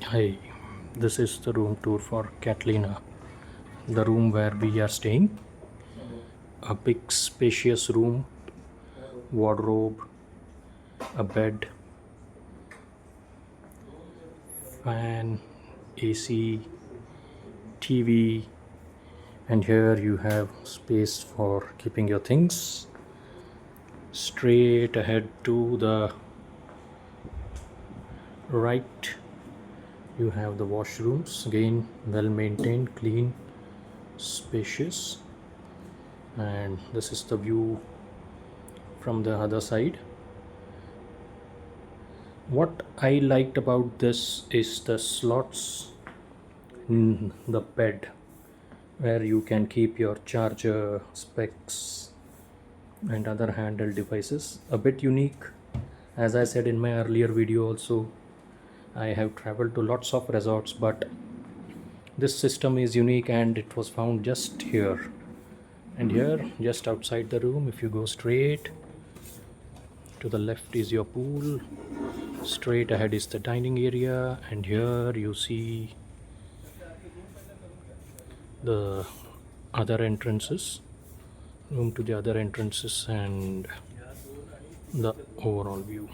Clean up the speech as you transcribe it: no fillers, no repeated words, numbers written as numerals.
Hi, this is the room tour for Catalina, the room where we are staying. A big spacious room, wardrobe, a bed, fan, AC, TV, and here you have space for keeping your things. Straight ahead to the right, you have the washrooms, again well maintained, clean, spacious, and this is the view from the other side. What I liked about this is the slots in the bed where you can keep your charger, specs, and other handheld devices. A bit unique. As I said in my earlier video, also, I have traveled to lots of resorts, but this system is unique and it was found just here. And here, just outside the room, if you go straight to the left, is your pool. Straight ahead is the dining area, and here you see the other entrances, room to the other entrances, and the overall view.